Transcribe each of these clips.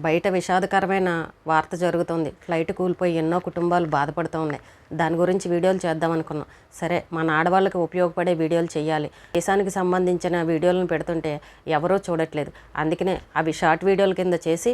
బయట విషాదకరమైన వార్త జరుగుతుంది. ఫ్లైట్ కూలిపోయి ఎన్నో కుటుంబాలు బాధపడుతూ ఉన్నాయి. దాని గురించి వీడియోలు చేద్దాం అనుకున్నాం. సరే, మన ఆడవాళ్ళకి ఉపయోగపడే వీడియోలు చేయాలి. దేశానికి సంబంధించిన వీడియోలను పెడుతుంటే ఎవరూ చూడట్లేదు. అందుకనే అవి షార్ట్ వీడియోల కింద చేసి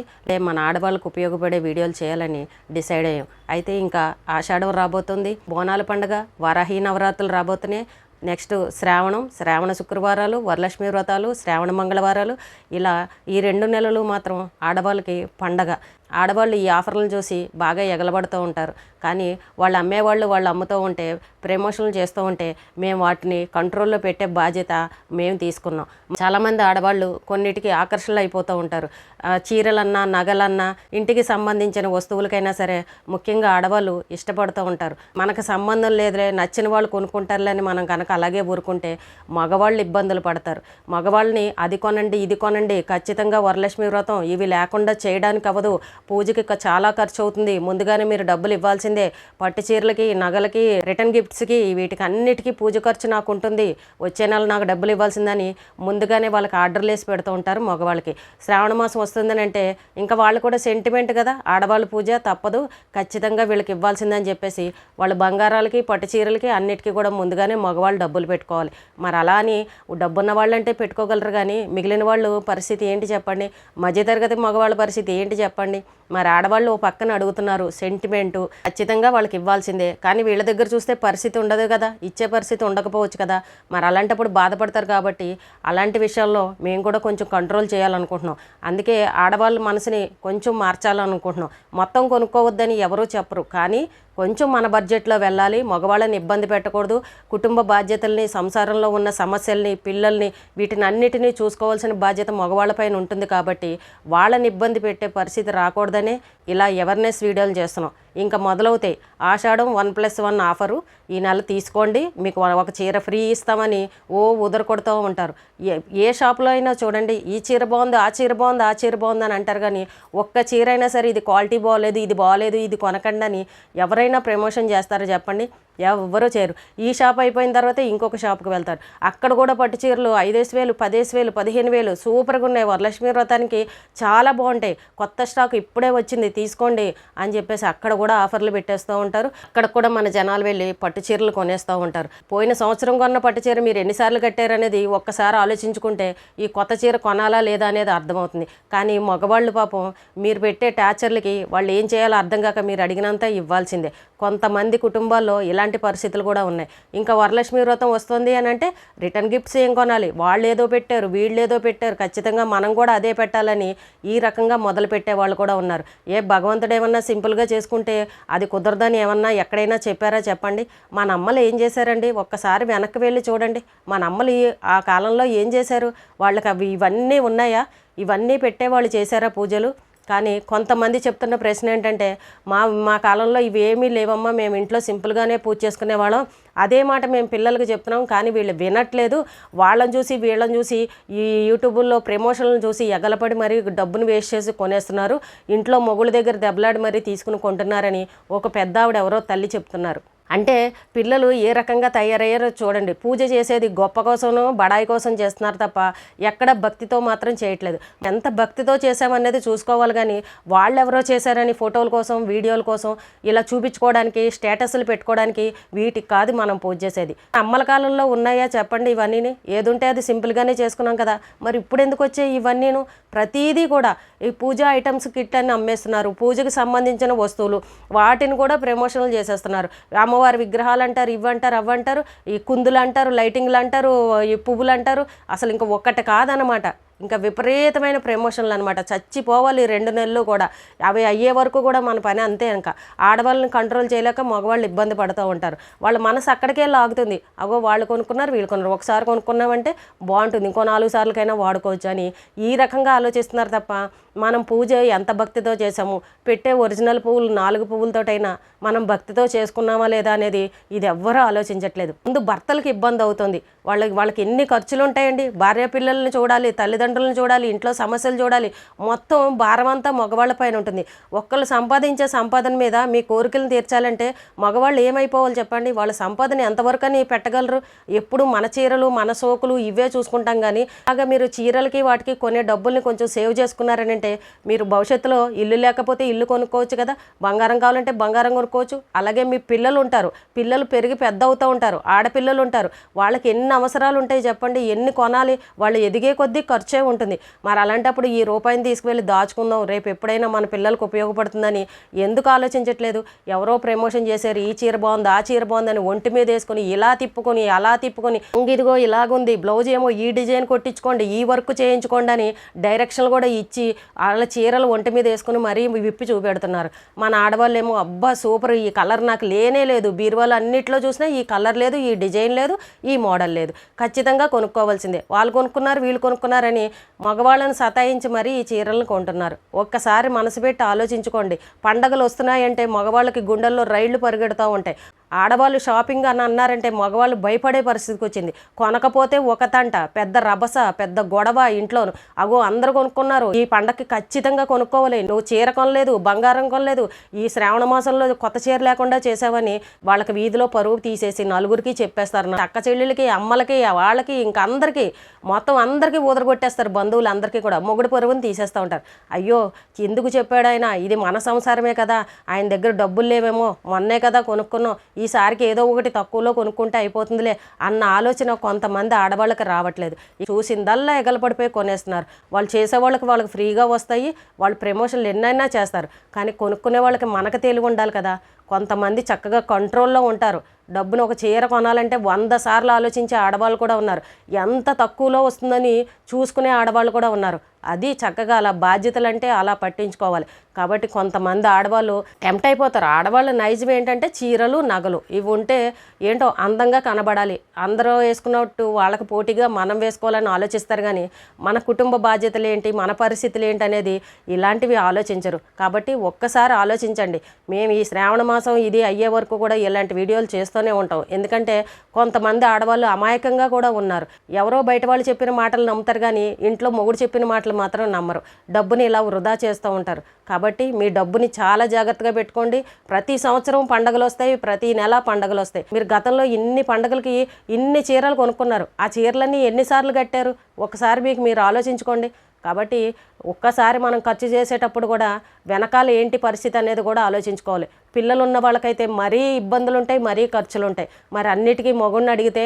మన ఆడవాళ్ళకు ఉపయోగపడే వీడియోలు చేయాలని డిసైడ్ అయ్యాం. అయితే ఇంకా ఆషాఢం రాబోతుంది, బోనాల పండుగ, వారాహి నవరాత్రులు రాబోతున్నాయి. నెక్స్ట్ శ్రావణ శుక్రవారాలు, వరలక్ష్మి వ్రతాలు, శ్రావణ మంగళవారాలు, ఇలా ఈ 2 నెలలు మాత్రం ఆడవాళ్ళకి పండగ. ఆడవాళ్ళు ఈ ఆఫర్లను చూసి బాగా ఎగలబడుతూ ఉంటారు. కానీ వాళ్ళు అమ్మేవాళ్ళు వాళ్ళు అమ్ముతూ ఉంటే, ప్రమోషన్లు చేస్తూ ఉంటే మేము వాటిని కంట్రోల్లో పెట్టే బాధ్యత మేము తీసుకున్నాం. చాలామంది ఆడవాళ్ళు కొన్నిటికి ఆకర్షణలు అయిపోతూ ఉంటారు. చీరలన్నా, నగలన్నా, ఇంటికి సంబంధించిన వస్తువులకైనా సరే ముఖ్యంగా ఆడవాళ్ళు ఇష్టపడుతూ ఉంటారు. మనకు సంబంధం లేదులే, నచ్చిన వాళ్ళు కొనుక్కుంటారులే అని మనం కనుక అలాగే ఊరుకుంటే మగవాళ్ళు ఇబ్బందులు పడతారు. మగవాళ్ళని అది కొనండి, ఇది కొనండి, ఖచ్చితంగా వరలక్ష్మి వ్రతం ఇవి లేకుండా చేయడానికి అవ్వదు, పూజకి చాలా ఖర్చు అవుతుంది, ముందుగానే మీరు డబ్బులు ఇవ్వాల్సిందే, పట్టు చీరలకి, నగలకి, రిటర్న్ గిఫ్ట్స్కి, వీటికి అన్నిటికీ పూజ ఖర్చు నాకు ఉంటుంది, వచ్చే నెల నాకు డబ్బులు ఇవ్వాల్సిందని ముందుగానే వాళ్ళకి ఆర్డర్లు వేసి పెడుతూ ఉంటారు మగవాళ్ళకి. శ్రావణ మాసం వస్తుందని అంటే ఇంకా వాళ్ళు కూడా సెంటిమెంట్ కదా, ఆడవాళ్ళ పూజ తప్పదు, ఖచ్చితంగా వీళ్ళకి ఇవ్వాల్సిందని చెప్పేసి వాళ్ళు బంగారాలకి, పట్టు చీరలకి అన్నిటికీ కూడా ముందుగానే మగవాళ్ళు డబ్బులు పెట్టుకోవాలి. మరి అలా అని డబ్బున్న వాళ్ళంటే పెట్టుకోగలరు, కానీ మిగిలిన వాళ్ళు పరిస్థితి ఏంటి చెప్పండి? మధ్యతరగతి మగవాళ్ళ పరిస్థితి ఏంటి చెప్పండి? మరి ఆడవాళ్ళు ఓ పక్కన అడుగుతున్నారు సెంటిమెంటు, ఖచ్చితంగా వాళ్ళకి ఇవ్వాల్సిందే. కానీ వీళ్ళ దగ్గర చూస్తే పరిస్థితి ఉండదు కదా, ఇచ్చే పరిస్థితి ఉండకపోవచ్చు కదా. మరి అలాంటప్పుడు బాధపడతారు. కాబట్టి అలాంటి విషయాల్లో మేము కూడా కొంచెం కంట్రోల్ చేయాలనుకుంటున్నాం. అందుకే ఆడవాళ్ళ మనసుని కొంచెం మార్చాలనుకుంటున్నాం. మొత్తం కొనుక్కోవద్దని ఎవరూ చెప్పరు, కానీ కొంచెం మన బడ్జెట్లో వెళ్ళాలి, మగవాళ్ళని ఇబ్బంది పెట్టకూడదు, కుటుంబ బాధ్యతల్ని, సంసారంలో ఉన్న సమస్యల్ని, పిల్లల్ని, వీటిని అన్నిటినీ చూసుకోవాల్సిన బాధ్యత మగవాళ్ళపైన ఉంటుంది. కాబట్టి వాళ్ళని ఇబ్బంది పెట్టే పరిస్థితి రాకూడదనే ఇలా అవేర్నెస్ వీడియోలు చేస్తున్నాం. ఇంకా మొదలవుతాయి. ఆషాఢం 1+1 ఆఫరు ఈ నెల తీసుకోండి, మీకు ఒక చీర ఫ్రీ ఇస్తామని ఉదర కొడుతూ ఉంటారు. ఏ షాప్లో అయినా చూడండి, ఈ చీర బాగుంది, ఆ చీర బాగుంది, ఆ చీర బాగుంది అని అంటారు. కానీ ఒక్క చీర అయినా సరే ఇది క్వాలిటీ బాగోలేదు, ఇది బాగోలేదు, ఇది కొనకండి అని ఎవరైనా ప్రమోషన్ చేస్తారో చెప్పండి? ఎవరూ చేయరు. ఈ షాప్ అయిపోయిన తర్వాత ఇంకొక షాప్కి వెళ్తారు. అక్కడ కూడా పట్టు చీరలు 5,000, 10,000, 15,000 సూపర్గా ఉన్నాయి, వరలక్ష్మి వ్రతానికి చాలా బాగుంటాయి, కొత్త స్టాక్ ఇప్పుడే వచ్చింది తీసుకోండి అని చెప్పేసి అక్కడ కూడా ఆఫర్లు పెట్టేస్తూ ఉంటారు. అక్కడ కూడా మన జనాలు వెళ్ళి పట్టు చీరలు కొనేస్తూ ఉంటారు. పోయిన సంవత్సరం కొన్న పట్టు చీర మీరు ఎన్నిసార్లు కట్టారు అనేది ఒక్కసారి ఆలోచించుకుంటే ఈ కొత్త చీర కొనాలా లేదా అనేది అర్థమవుతుంది. కానీ మగవాళ్ళు పాపం మీరు పెట్టే టార్చర్లకి వాళ్ళు ఏం చేయాలో అర్థం కాక మీరు అడిగినంత ఇవ్వాల్సిందే. కొంతమంది కుటుంబాల్లో ఇలాంటి పరిస్థితులు కూడా ఉన్నాయి. ఇంకా వరలక్ష్మి వ్రతం వస్తుంది అని అంటే రిటర్న్ గిఫ్ట్స్ ఏం కొనాలి, వాళ్ళు ఏదో పెట్టారు, వీళ్ళు ఏదో పెట్టారు, ఖచ్చితంగా మనం కూడా అదే పెట్టాలని ఈ రకంగా మొదలు పెట్టే వాళ్ళు కూడా ఉన్నారు. భగవంతుడు ఏమన్నా సింపుల్గా చేసుకుంటే అది కుదరదని ఏమన్నా ఎక్కడైనా చెప్పారా చెప్పండి? మన అమ్మలు ఏం చేశారండి? ఒక్కసారి వెనక్కి వెళ్ళి చూడండి. మన అమ్మలు ఆ కాలంలో ఏం చేశారు? వాళ్ళకి ఇవన్నీ ఉన్నాయా? ఇవన్నీ పెట్టేవాళ్ళు చేశారా పూజలు? కానీ కొంతమంది చెప్తున్న ప్రశ్న ఏంటంటే, మా కాలంలో ఇవేమీ లేవమ్మా, మేము ఇంట్లో సింపుల్గానే పూజ చేసుకునేవాళ్ళం. అదే మాట మేము పిల్లలకు చెప్తున్నాం, కానీ వీళ్ళు వినట్లేదు. వాళ్ళని చూసి వీళ్ళని చూసి ఈ యూట్యూబుల్లో ప్రమోషన్లను చూసి ఎగలపడి మరీ డబ్బును వేస్ట్ చేసి కొనేస్తున్నారు, ఇంట్లో మొగుళ్ళ దగ్గర దెబ్బలాడి మరీ తీసుకుని కొంటున్నారని ఒక పెద్ద ఆవిడ ఎవరో తల్లి చెప్తున్నారు. అంటే పిల్లలు ఏ రకంగా తయారయ్యారో చూడండి. పూజ చేసేది గొప్ప కోసమో బడాయి కోసం చేస్తున్నారు తప్ప ఎక్కడ భక్తితో మాత్రం చేయట్లేదు. ఎంత భక్తితో చేసామనేది చూసుకోవాలి, కానీ వాళ్ళెవరో చేశారని ఫోటోల కోసం, వీడియోల కోసం ఇలా చూపించుకోవడానికి, స్టేటస్లు పెట్టుకోవడానికి, వీటికి కాదు మనం పూజ చేసేది. అమ్మల కాలంలో ఉన్నాయా చెప్పండి? ఇవన్నీ ఏదుంటే అది సింపుల్గానే చేసుకున్నాం కదా. మరి ఇప్పుడు ఎందుకు వచ్చాయి ఇవన్నీను? ప్రతీదీ కూడా ఈ పూజా ఐటమ్స్ కిట్ అని అమ్మేస్తున్నారు. పూజకు సంబంధించిన వస్తువులు వాటిని కూడా ప్రమోషన్లు చేసేస్తున్నారు. అమ్మవారి విగ్రహాలు అంటారు, ఇవ్వంటారు, అవ్వంటారు, ఈ కుందులు అంటారు, లైటింగ్లు అంటారు, ఈ పువ్వులు అంటారు. అసలు ఇంకా ఒక్కటి కాదనమాట, ఇంకా విపరీతమైన ప్రమోషన్లు అనమాట. చచ్చిపోవాలి 2 నెలలు కూడా. అవి అయ్యే వరకు కూడా మన పని అంతే. ఇంకా ఆడవాళ్ళని కంట్రోల్ చేయలేక మగవాళ్ళు ఇబ్బంది పడుతూ ఉంటారు. వాళ్ళ మనసు అక్కడికే లాగుతుంది. అగో వాళ్ళు కొనుక్కున్నారు, వీళ్ళు కొన్నారు, ఒకసారి కొనుక్కున్నామంటే బాగుంటుంది, ఇంకో 4 సార్లకైనా వాడుకోవచ్చు అని ఈ రకంగా ఆలోచిస్తున్నారు తప్ప మనం పూజ ఎంత భక్తితో చేసాము, పెట్టే ఒరిజినల్ పువ్వులు 4 పువ్వులతోటైనా మనం భక్తితో చేసుకున్నామా లేదా అనేది ఇది ఎవ్వరూ ఆలోచించట్లేదు. ముందు భర్తలకు ఇబ్బంది అవుతుంది. వాళ్ళకి ఎన్ని ఖర్చులు ఉంటాయండి. భార్య పిల్లల్ని చూడాలి, తల్లిదండ్రులు తల్లిదండ్రులను చూడాలి, ఇంట్లో సమస్యలు చూడాలి, మొత్తం భారం అంతా మగవాళ్ళ పైన ఉంటుంది. ఒక్కళ్ళు సంపాదించే సంపాదన మీద మీ కోరికలను తీర్చాలంటే మగవాళ్ళు ఏమైపోవాలి చెప్పండి? వాళ్ళ సంపాదన ఎంతవరకు అని పెట్టగలరు? ఎప్పుడు మన చీరలు మన సోకులు ఇవే చూసుకుంటాం. కానీ అలాగా మీరు చీరలకి వాటికి కొనే డబ్బుల్ని కొంచెం సేవ్ చేసుకున్నారని అంటే మీరు భవిష్యత్తులో ఇల్లు లేకపోతే ఇల్లు కొనుక్కోవచ్చు కదా, బంగారం కావాలంటే బంగారం కొనుక్కోవచ్చు. అలాగే మీ పిల్లలు ఉంటారు, పిల్లలు పెరిగి పెద్ద అవుతూ ఉంటారు, ఆడపిల్లలు ఉంటారు, వాళ్ళకి ఎన్ని అవసరాలు ఉంటాయి చెప్పండి, ఎన్ని కొనాలి, వాళ్ళు ఎదిగే కొద్దీ ఖర్చే ఉంటుంది. మరి అలాంటప్పుడు ఈ రూపాయిని తీసుకువెళ్ళి దాచుకుందాం, రేపు ఎప్పుడైనా మన పిల్లలకు ఉపయోగపడుతుందని ఎందుకు ఆలోచించట్లేదు? ఎవరో ప్రమోషన్ చేశారు, ఈ చీర బాగుంది ఆ చీర బాగుందని ఒంటి మీద వేసుకొని ఇలా తిప్పుకొని అలా తిప్పుకొని, ఇదిగో ఇలాగుంది బ్లౌజ్ ఏమో ఈ డిజైన్ కొట్టించుకోండి, ఈ వర్క్ చేయించుకోండి అని డైరెక్షన్లు కూడా ఇచ్చి వాళ్ళ చీరలు ఒంటి మీద వేసుకుని మరీ విప్పి చూపెడుతున్నారు. మన ఆడవాళ్ళు ఏమో అబ్బా సూపర్, ఈ కలర్ నాకు లేనే లేదు, బీరువాళ్ళు అన్నిట్లో చూసినా ఈ కలర్ లేదు, ఈ డిజైన్ లేదు, ఈ మోడల్ లేదు, ఖచ్చితంగా కొనుక్కోవాల్సిందే. వాళ్ళు కొనుక్కున్నారు వీళ్ళు కొనుక్కున్నారని మగవాళ్ళని సతాయించి మరీ ఈ చీరలను కొంటున్నారు. ఒక్కసారి మనసు పెట్టి ఆలోచించుకోండి. పండగలు వస్తున్నాయంటే మగవాళ్ళకి గుండెల్లో రైళ్లు పరిగెడుతూ ఉంటాయి. ఆడవాళ్ళు షాపింగ్ అని అన్నారంటే మగవాళ్ళు భయపడే పరిస్థితికి వచ్చింది. కొనకపోతే ఒక తంట, పెద్ద రభస, పెద్ద గొడవ ఇంట్లోను. అగో అందరు కొనుక్కున్నారు, ఈ పండగకి ఖచ్చితంగా కొనుక్కోవాలి, నువ్వు చీర కొనలేదు, బంగారం కొనలేదు, ఈ శ్రావణ మాసంలో కొత్త చీర లేకుండా చేసావని వాళ్ళకి వీధిలో పరువు తీసేసి నలుగురికి చెప్పేస్తారు. అక్క చెల్లెలకి, అమ్మలకి, వాళ్ళకి, ఇంకా అందరికీ, మొత్తం అందరికీ ఊదరగొట్టేస్తారు. బంధువులు అందరికీ కూడా మొగుడు పరువుని తీసేస్తూ ఉంటారు. అయ్యో ఎందుకు చెప్పాడు ఆయన, ఇది మన సంసారమే కదా, ఆయన దగ్గర డబ్బులు లేవేమో, మొన్నే కదా కొనుక్కున్నాం, ఈసారికి ఏదో ఒకటి తక్కువలో కొనుక్కుంటే అయిపోతుందిలే అన్న ఆలోచన కొంతమంది ఆడవాళ్ళకి రావట్లేదు. చూసిందల్లా ఎగలపడిపోయి కొనేస్తున్నారు. వాళ్ళు చేసేవాళ్ళకి వాళ్ళకి ఫ్రీగా వస్తాయి, వాళ్ళు ప్రమోషన్లు ఎన్నైనా చేస్తారు. కానీ కొనుక్కునే వాళ్ళకి మనకు తెలివి ఉండాలి కదా. కొంతమంది చక్కగా కంట్రోల్లో ఉంటారు. డబ్బును ఒక చీర కొనాలంటే 100 సార్లు ఆలోచించే ఆడవాళ్ళు కూడా ఉన్నారు. ఎంత తక్కువలో వస్తుందని చూసుకునే ఆడవాళ్ళు కూడా ఉన్నారు. అది చక్కగా అలా బాధ్యతలు అంటే అలా పట్టించుకోవాలి. కాబట్టి కొంతమంది ఆడవాళ్ళు టెంప్ట్ అయిపోతారు. ఆడవాళ్ళ నైజం ఏంటంటే చీరలు నగలు ఇవి ఉంటే ఏంటో అందంగా కనబడాలి, అందరూ వేసుకున్నట్టు వాళ్ళకి పోటీగా మనం వేసుకోవాలని ఆలోచిస్తారు. కానీ మన కుటుంబ బాధ్యతలు ఏంటి, మన పరిస్థితులు ఏంటి అనేది ఇలాంటివి ఆలోచించరు. కాబట్టి ఒక్కసారి ఆలోచించండి. మేము ఈ శ్రావణ మాసం ఇది అయ్యే వరకు కూడా ఇలాంటి వీడియోలు చేస్తూనే ఉంటాం. ఎందుకంటే కొంతమంది ఆడవాళ్ళు అమాయకంగా కూడా ఉన్నారు. ఎవరో బయట వాళ్ళు చెప్పిన మాటలు నమ్ముతారు కానీ ఇంట్లో మొగుడు చెప్పిన మాటలు మాత్రం నమ్మరు. డబ్బుని ఇలా వృధా చేస్తూ ఉంటారు. కాబట్టి మీ డబ్బుని చాలా జాగ్రత్తగా పెట్టుకోండి. ప్రతి సంవత్సరం పండుగలు వస్తాయి, ప్రతి నెల పండుగలు వస్తాయి. మీరు గతంలో ఇన్ని పండుగలకి ఇన్ని చీరలు కొనుక్కున్నారు, ఆ చీరలన్నీ ఎన్నిసార్లు కట్టారు? ఒకసారి మీకు మీరు ఆలోచించుకోండి. కాబట్టి ఒక్కసారి మనం ఖర్చు చేసేటప్పుడు కూడా వెనకాల ఏంటి పరిస్థితి అనేది కూడా ఆలోచించుకోవాలి. పిల్లలు ఉన్న వాళ్ళకైతే మరీ ఇబ్బందులు ఉంటాయి, మరీ ఖర్చులు ఉంటాయి. మరి అన్నిటికీ మొగుడిని అడిగితే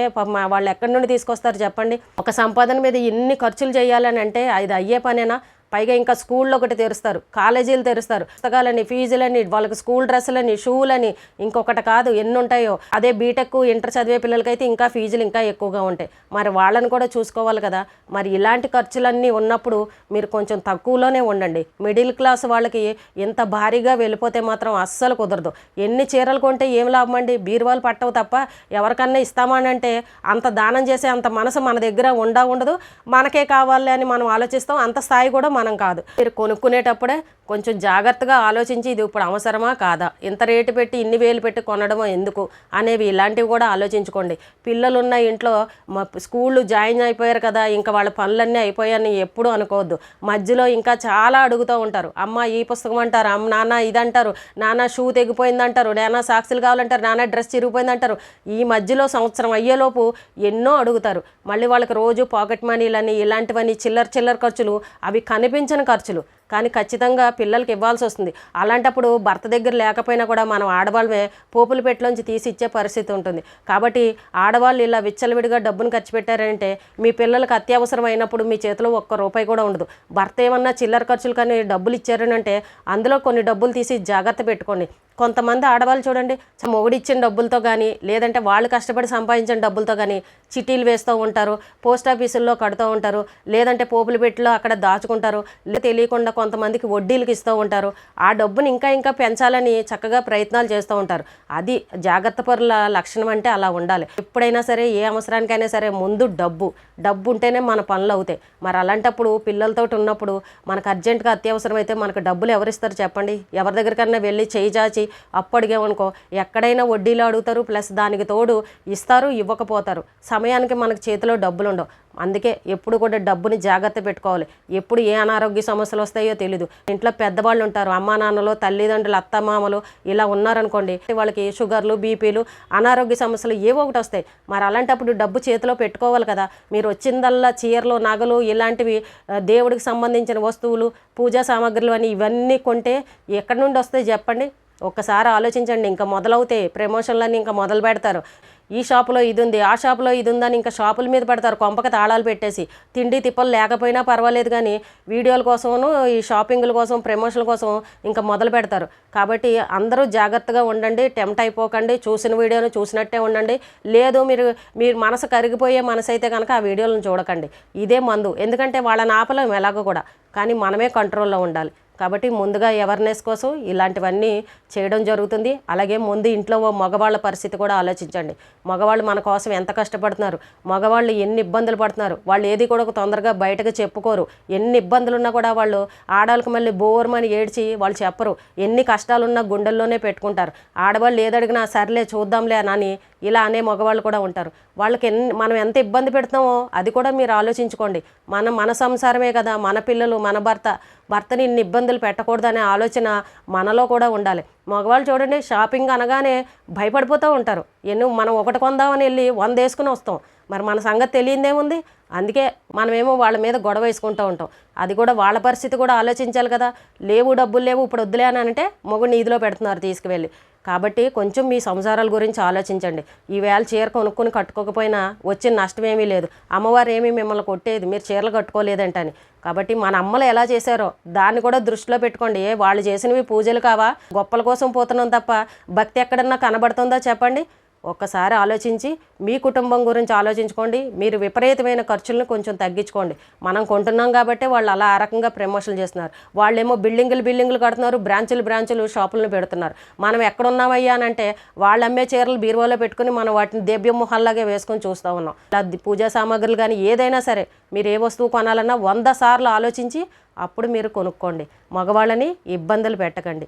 వాళ్ళు ఎక్కడి నుండి తీసుకొస్తారు చెప్పండి? ఒక సంపాదన మీద ఇన్ని ఖర్చులు చేయాలని అంటే అది అయ్యే పనేనా? పైగా ఇంకా స్కూల్లో ఒకటి తెరుస్తారు, కాలేజీలు తెరుస్తారు, పుస్తకాలని, ఫీజులని, వాళ్ళకి స్కూల్ డ్రెస్సులని, షూలని, ఇంకొకటి కాదు ఎన్ని ఉంటాయో. అదే బీటెక్ ఇంటర్ చదివే పిల్లలకైతే ఇంకా ఫీజులు ఇంకా ఎక్కువగా ఉంటాయి. మరి వాళ్ళని కూడా చూసుకోవాలి కదా. మరి ఇలాంటి ఖర్చులన్నీ ఉన్నప్పుడు మీరు కొంచెం తక్కువలోనే ఉండండి. మిడిల్ క్లాస్ వాళ్ళకి ఇంత భారీగా వెళ్ళిపోతే మాత్రం అస్సలు కుదరదు. ఎన్ని చీరలు కొంటే ఏం లాభం అండి? బీరువాలు పట్టవు తప్ప ఎవరికన్నా ఇస్తామనంటే అంత దానం చేసే అంత మనసు మన దగ్గర ఉండదు. మనకే కావాలి అని మనం ఆలోచిస్తాం. అంత స్థాయి కూడా మనం కాదు. మీరు కొనుక్కునేటప్పుడే కొంచెం జాగ్రత్తగా ఆలోచించి ఇది ఇప్పుడు అవసరమా కాదా, ఇంత రేటు పెట్టి ఇన్ని వేలు పెట్టి కొనడమో ఎందుకు అనేవి ఇలాంటివి కూడా ఆలోచించుకోండి. పిల్లలున్న ఇంట్లో స్కూళ్ళు జాయిన్ అయిపోయారు కదా, ఇంకా వాళ్ళ పనులన్నీ అయిపోయాయని ఎప్పుడు అనుకోవద్దు. మధ్యలో ఇంకా చాలా అడుగుతూ ఉంటారు. అమ్మ ఈ పుస్తకం అంటారు, నాన్న ఇదంటారు, నాన్న షూ తెగిపోయిందంటారు, నాన్న సాక్సులు కావాలంటారు, నాన్న డ్రెస్ చిరిగిపోయిందంటారు. ఈ మధ్యలో సంవత్సరం అయ్యేలోపు ఎన్నో అడుగుతారు. మళ్ళీ వాళ్ళకి రోజు పాకెట్ మనీలని ఇలాంటివన్నీ చిల్లర ఖర్చులు, అవి కనిపించని ఖర్చులు. కానీ ఖచ్చితంగా పిల్లలకి ఇవ్వాల్సి వస్తుంది. అలాంటప్పుడు భర్త దగ్గర లేకపోయినా కూడా మనం ఆడవాళ్ళమే పోపుల పెట్టలోంచి తీసి ఇచ్చే పరిస్థితి ఉంటుంది. కాబట్టి ఆడవాళ్ళు ఇలా విచ్చలవిడిగా డబ్బును ఖర్చు పెట్టారంటే మీ పిల్లలకు అత్యవసరం అయినప్పుడు మీ చేతిలో ఒక్క రూపాయి కూడా ఉండదు. భర్త ఏమన్నా చిల్లర ఖర్చులు కానీ డబ్బులు ఇచ్చారని అంటే అందులో కొన్ని డబ్బులు తీసి జాగ్రత్త పెట్టుకోండి. కొంతమంది ఆడవాళ్ళు చూడండి, మొగుడిచ్చిన డబ్బులతో కానీ లేదంటే వాళ్ళు కష్టపడి సంపాదించిన డబ్బులతో కానీ చిట్టీలు వేస్తూ ఉంటారు, పోస్ట్ ఆఫీసుల్లో కడుతూ ఉంటారు, లేదంటే పోపుల పెట్టిలో అక్కడ దాచుకుంటారు, తెలియకుండా కొంతమందికి వడ్డీలకు ఇస్తూ ఉంటారు. ఆ డబ్బుని ఇంకా పెంచాలని చక్కగా ప్రయత్నాలు చేస్తూ ఉంటారు. అది జాగ్రత్త పరుల లక్షణం అంటే అలా ఉండాలి. ఎప్పుడైనా సరే ఏ అవసరానికైనా సరే ముందు డబ్బు ఉంటేనే మన పనులు అవుతాయి. మరి అలాంటప్పుడు పిల్లలతో ఉన్నప్పుడు మనకు అర్జెంటుగా అత్యవసరం అయితే మనకు డబ్బులు ఎవరిస్తారు చెప్పండి? ఎవరి దగ్గరికన్నా వెళ్ళి చేయి చాచి ఆలోచించి అప్పు అడిగామనుకో ఎక్కడైనా వడ్డీలు అడుగుతారు, ప్లస్ దానికి తోడు ఇస్తారు, ఇవ్వకపోతారు. సమయానికి మనకు చేతిలో డబ్బులు ఉండవు. అందుకే ఎప్పుడు కూడా డబ్బుని జాగ్రత్త పెట్టుకోవాలి. ఎప్పుడు ఏ అనారోగ్య సమస్యలు వస్తాయో తెలీదు. ఇంట్లో పెద్దవాళ్ళు ఉంటారు, అమ్మా నాన్నలు, తల్లిదండ్రులు, అత్తమామలు ఇలా ఉన్నారనుకోండి, వాళ్ళకి షుగర్లు, బీపీలు, అనారోగ్య సమస్యలు ఏవో ఒకటి వస్తాయి. మరి అలాంటప్పుడు డబ్బు చేతిలో పెట్టుకోవాలి కదా. మీరు వచ్చిందల్లా చీరలు, నగలు, ఇలాంటివి దేవుడికి సంబంధించిన వస్తువులు, పూజా సామాగ్రులు అని ఇవన్నీ కొంటే ఎక్కడి నుండి వస్తాయి చెప్పండి? ఒక్కసారి ఆలోచించండి. ఇంకా మొదలవుతాయి ప్రమోషన్లన్నీ, ఇంకా మొదలు పెడతారు. ఈ షాపులో ఇది ఉంది, ఆ షాపులో ఇది ఉందని ఇంకా షాపుల మీద పెడతారు కొంపక తాళాలు పెట్టేసి. తిండి తిప్పలు లేకపోయినా పర్వాలేదు కానీ వీడియోల కోసము, ఈ షాపింగ్ల కోసం, ప్రమోషన్ల కోసం ఇంకా మొదలు పెడతారు. కాబట్టి అందరూ జాగ్రత్తగా ఉండండి, టెంప్ట్ అయిపోకండి. చూసిన వీడియోను చూసినట్టే ఉండండి. లేదు మీరు మనసు కరిగిపోయే మనసు అయితే కనుక ఆ వీడియోలను చూడకండి. ఇదే మందు. ఎందుకంటే వాళ్ళని ఆపలేం ఎలాగో కూడా, కానీ మనమే కంట్రోల్లో ఉండాలి. కాబట్టి ముందుగా అవేర్నెస్ కోసం ఇలాంటివన్నీ చేయడం జరుగుతుంది. అలాగే ముందు ఇంట్లో మగవాళ్ళ పరిస్థితి కూడా ఆలోచించండి. మగవాళ్ళు మన కోసం ఎంత కష్టపడుతున్నారు, మగవాళ్ళు ఎన్ని ఇబ్బందులు పడుతున్నారు. వాళ్ళు ఏది కూడా తొందరగా బయటకు చెప్పుకోరు. ఎన్ని ఇబ్బందులు ఉన్నా కూడా వాళ్ళు ఆడవాళ్ళకి మళ్ళీ బోర్మని ఏడ్చి వాళ్ళు చెప్పరు. ఎన్ని కష్టాలున్నా గుండెల్లోనే పెట్టుకుంటారు. ఆడవాళ్ళు ఏదడిగినా సర్లే చూద్దాంలే అని ఇలా అనే మగవాళ్ళు కూడా ఉంటారు. వాళ్ళకి మనం ఎంత ఇబ్బంది పెడుతున్నామో అది కూడా మీరు ఆలోచించుకోండి. మన సంసారమే కదా, మన పిల్లలు, మన భర్తని ఇన్ని ఇబ్బందులు పెట్టకూడదనే ఆలోచన మనలో కూడా ఉండాలి. మగవాళ్ళు చూడండి, షాపింగ్ అనగానే భయపడిపోతూ ఉంటారు. మనం ఒకటి కొందామని వెళ్ళి 100 వేసుకుని వస్తాం. మరి మన సంగతి తెలియదేముంది? అందుకే మనమేమో వాళ్ళ మీద గొడవ వేసుకుంటూ ఉంటాం. అది కూడా వాళ్ళ పరిస్థితి కూడా ఆలోచించాలి కదా. లేవు, డబ్బులు లేవు, ఇప్పుడు వద్దులే అని అంటే మొగుడిని ఈదిలో పెడుతున్నారు తీసుకువెళ్ళి. కాబట్టి కొంచెం మీ సంసారాల గురించి ఆలోచించండి. ఈవేళ చీర కొనుక్కొని కట్టుకోకపోయినా వచ్చిన నష్టం ఏమీ లేదు. అమ్మవారు ఏమీ మిమ్మల్ని కొట్టేది మీరు చీరలు కట్టుకోలేదంటని. కాబట్టి మన అమ్మలు ఎలా చేశారో దాన్ని కూడా దృష్టిలో పెట్టుకోండి. వాళ్ళు చేసినవి పూజలు కావా? గొప్పల కోసం పోతున్నాం తప్ప భక్తి ఎక్కడన్నా కనబడుతుందా చెప్పండి? ఒక్కసారి ఆలోచించి మీ కుటుంబం గురించి ఆలోచించుకోండి. మీరు విపరీతమైన ఖర్చులను కొంచెం తగ్గించుకోండి. మనం కొంటున్నాం కాబట్టి వాళ్ళు అలా ఆ రకంగా ప్రమోషన్లు చేస్తున్నారు. వాళ్ళేమో బిల్డింగులు కడుతున్నారు, బ్రాంచులు షాపులను పెడుతున్నారు. మనం ఎక్కడున్నామయ్యా అని అంటే వాళ్ళు అమ్మే చీరలు బీరువాలో పెట్టుకుని మనం వాటిని దేవ్య మొహాల్లాగే వేసుకొని చూస్తూ ఉన్నాం. పూజా సామాగ్రులు కానీ ఏదైనా సరే మీరు ఏ వస్తువు కొనాలన్నా 100 సార్లు ఆలోచించి అప్పుడు మీరు కొనుక్కోండి. మగవాళ్ళని ఇబ్బందులు పెట్టకండి.